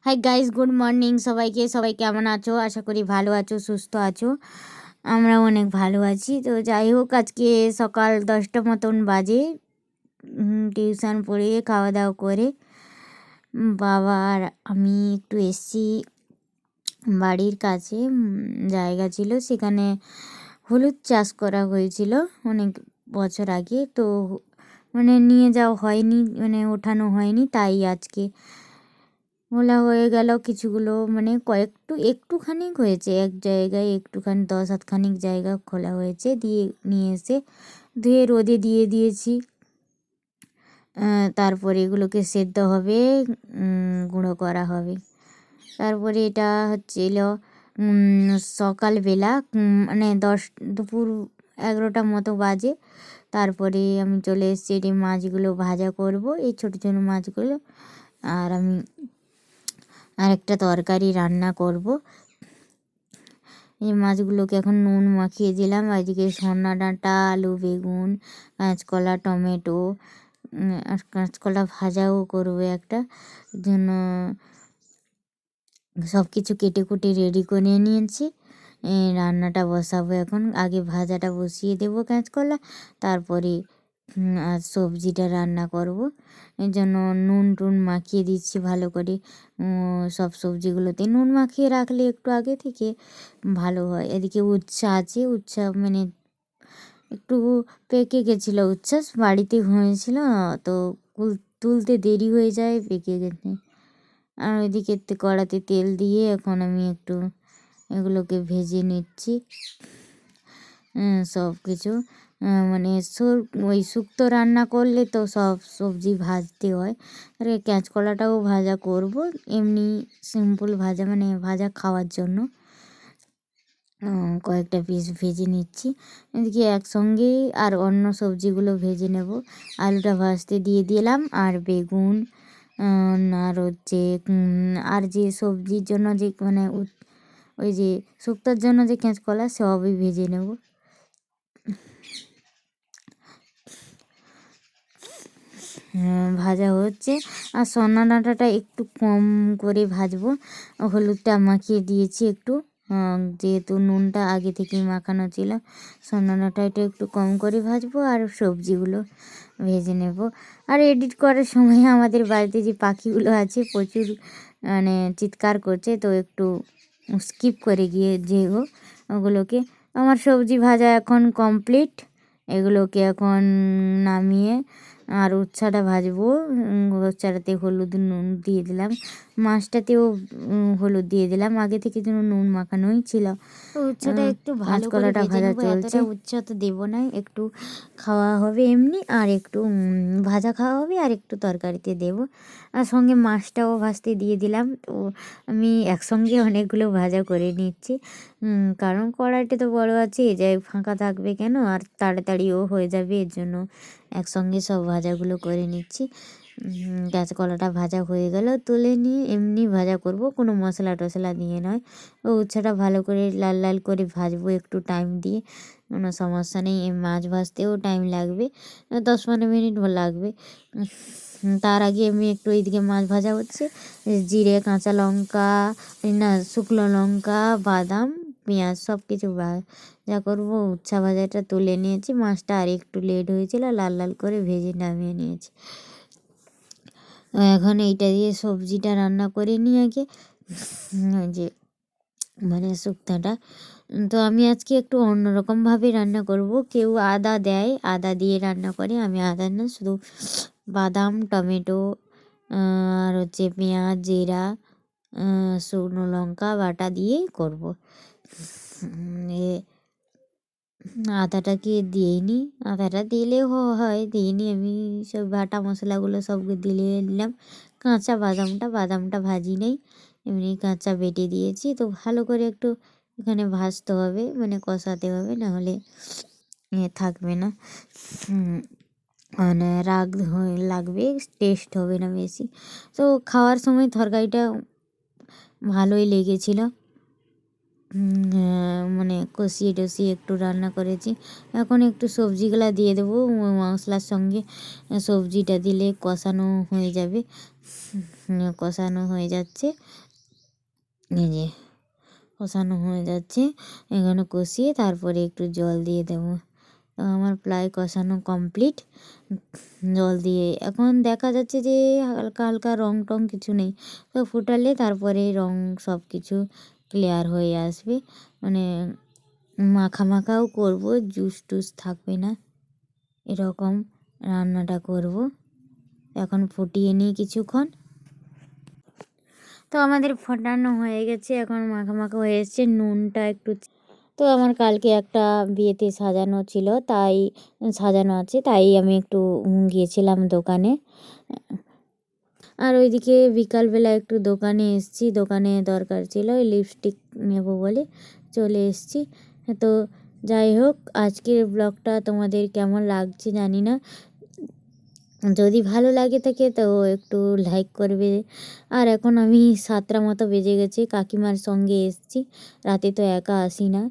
Hi guys, good morning সবাইকে। সবাই কেমন আছো? আশা করি ভালো আছো, সুস্থ আছো। আমরা অনেক ভালো আছি। তো যাই হোক, আজকে সকাল 10টা মতন বাজে। টিউশন পড়িয়ে খাওয়া দাওয়া করে বাবা আর আমি একটু এসছি বাড়ির কাছে। জায়গা ছিল, সেখানে হলুদ চাষ করা হয়েছিল অনেক বছর আগে। তো মানে নিয়ে যাওয়া হয়নি, মানে ওঠানো হয়নি, তাই আজকে ওলা হয়ে গেল। কিছুগুলো মানে একটুখানি হয়েছে, এক জায়গায় একটুখানি 10-8খানিক জায়গা খোলা হয়েছে, দিয়ে নিয়ে এসে ধুয়ে রোদে দিয়ে দিয়েছি। তারপরে এগুলোকে সেদ্ধ হবে, গুঁড়ো করা হবে। তারপরে এটা হচ্ছিল সকালবেলা, মানে দুপুর 11টার মতো বাজে। তারপরে আমি চলে এসেছি, এটি মাছগুলো ভাজা করব, এই ছোটো ছোটো মাছগুলো। আর আমি আরেকটা তরকারি রান্না করব। এই মাছগুলোকে এখন নুন মাখিয়ে দিলাম। আজকে সন্না ডাঁটা, আলু, বেগুন, কাঁচকলা, টমেটো আর কাঁচকলা ভাজাও করবো একটা। জন্য সব কিছু কেটে কুটে রেডি করে নিয়েছি। রান্নাটা বসাবো এখন। আগে ভাজাটা বসিয়ে দেবো কাঁচকলা, তারপরে আর সবজিটা রান্না করব। এর জন্য নুন টুন মাখিয়ে দিচ্ছি ভালো করে। সব সবজিগুলোতে নুন মাখিয়ে রাখলে একটু আগে থেকে ভালো হয়। এদিকে উচ্ছে আছে, উচ্ছে মানে একটু পেকে গেছিলো। উচ্ছে বাড়িতে হয়েছিল, তো তুলতে দেরি হয়ে যায়, পেকে গেছে। আর ওইদিকে কড়াতে তেল দিয়ে এখন আমি একটু এগুলোকে ভেজে নিচ্ছি। সব কিছু মানে ওই শুক্তো রান্না করলে তো সব সবজি ভাজতে হয়। আর এই কাঁচকলাটাও ভাজা করব, এমনি সিম্পল ভাজা, মানে ভাজা খাওয়ার জন্য। কয়েকটা পিস ভেজে নিচ্ছি এদিকে একসঙ্গে, আর অন্য সবজিগুলো ভেজে নেব। আলুটা ভাজতে দিয়ে দিলাম, আর বেগুন আর হচ্ছে আর যে সবজির জন্য যে মানে ওই যে শুক্তোর জন্য যে কাঁচকলা, সবই ভেজে নেব। ভাজা হচ্ছে। আর সন্না ডাঁটাটা একটু কম করে ভাজবো, হলুদটা মাখিয়ে দিয়েছি একটু, যেহেতু নুনটা আগে থেকেই মাখানো ছিল। সন্না ডাঁটাটা একটু কম করে ভাজবো, আর সবজিগুলো ভেজে নেব। আর এডিট করার সময় আমাদের বাড়িতে যে পাখিগুলো আছে প্রচুর মানে চিৎকার করছে, তো একটু স্কিপ করে গিয়ে যেও ওগুলোকে। আমার সবজি ভাজা এখন কমপ্লিট। এগুলোকে এখন নামিয়ে আর উচ্ছেটা ভাজবো। উচ্ছেটাতে হলুদ নুন দিয়ে দিলাম, মাছটাতেও হলুদ দিয়ে দিলাম, আগে থেকে যেন নুন মাখানোই ছিল। উচ্ছেটা একটু ভালো করে ভেজে নেবো, এতটা উচ্ছে তো দেবো না, একটু খাওয়া হবে এমনি, আর একটু ভাজা খাওয়া হবে, আর একটু তরকারিতে দেবো। আর সঙ্গে মাছটাও ভাজতে দিয়ে দিলাম। তো আমি একসঙ্গে অনেকগুলো ভাজা করে নিচ্ছি, কারণ কড়াইটা তো বড় আছে, যাই ফাঁকা থাকবে কেন, আর তাড়াতাড়িও হয়ে যাবে, এর জন্য একসঙ্গে সব ভাজাগুলো করে নিচ্ছি। কাঁচকলাটা ভাজা হয়ে গেল, তুলে নিয়ে এমনি ভাজা করব, কোনো মশলা টশলা দিয়ে নয়। ও উচ্ছেটা ভালো করে লাল লাল করে ভাজবো একটু টাইম দিয়ে, কোনো সমস্যা নেই। মাছ ভাজতেও টাইম লাগবে, 10-15 মিনিট লাগবে। তার আগে আমি একটু এইদিকে মাছ ভাজা হচ্ছে, জিরে, কাঁচা লঙ্কা, না শুকনো লঙ্কা, বাদাম, পেঁয়াজ সব কিছু যা করবো। উচ্ছা ভাজাটা তুলে নিয়েছি, মাছটা আর একটু লেট হয়েছিল, লাল লাল করে ভেজে নামিয়ে নিয়েছি। এখন এইটা দিয়ে সবজিটা রান্না করে নিই আগে, যে মানে শুক্তোটা। তো আমি আজকে একটু অন্যরকমভাবে রান্না করব। কেউ আদা দেয়, আদা দিয়ে রান্না করে, আমি আদা না, শুধু বাদাম, টমেটো আর হচ্ছে পেঁয়াজ, জিরা, শুকনো লঙ্কা বাটা দিয়েই করব। আদাটাকে দিইনি, আদাটা দিলেও হয়, দিইনি আমি। সব বাটা মশলাগুলো সব দিয়ে দিলাম। কাঁচা বাদামটা ভাজি নেই, এমনি কাঁচা বেটে দিয়েছি। তো ভালো করে একটু এখানে ভাজতে হবে, মানে কষাতে হবে, নাহলে থাকবে না, মানে রাগ লাগবে, টেস্ট হবে না বেশি। তো খাওয়ার সময় তরকারিটা ভালোই লেগেছিলো, মানে কষিয়ে টষিয়ে একটু রান্না করেছি। এখন একটু সবজিগুলো দিয়ে দেবো মশলার সঙ্গে, সবজিটা দিলে কষানো হয়ে যাবে। কষানো হয়ে যাচ্ছে, এই যে কষানো হয়ে যাচ্ছে। এখানে কষিয়ে তারপরে একটু জল দিয়ে দেবো। তো আমার প্রায় কষানো কমপ্লিট। জল দিয়ে এখন দেখা যাচ্ছে যে হালকা হালকা রং টং কিছু নেই, তো ফুটালে তারপরে রং সব কিছু ক্লিয়ার হয়ে আসবে, মানে মাখা মাখাও করবো, জুস টুস থাকবে না, এরকম রান্নাটা করব। এখন ফুটিয়ে নিই কিছুক্ষণ। তো আমাদের ফোটানো হয়ে গেছে, এখন মাখা মাখা হয়ে এসছে। নুনটা একটু, তো আমার কালকে একটা বিয়েতে সাজানো ছিল, তাই সাজানো আছে, তাই আমি একটু গিয়েছিলাম দোকানে। আর ওইদিকে বিকালবেলা একটু দোকানে এসেছি, দোকানে দরকার ছিল ওই লিপস্টিক নেব বলে চলে এসেছি। তো যাই হোক, আজকের ব্লগটা তোমাদের কেমন লাগছে জানি না, যদি ভালো লাগে থাকে তো একটু লাইক করবে। আর এখন আমি 7টা মতো বেজে গেছে, কাকিমার সঙ্গে এসেছি, রাতে তো একা আসি না।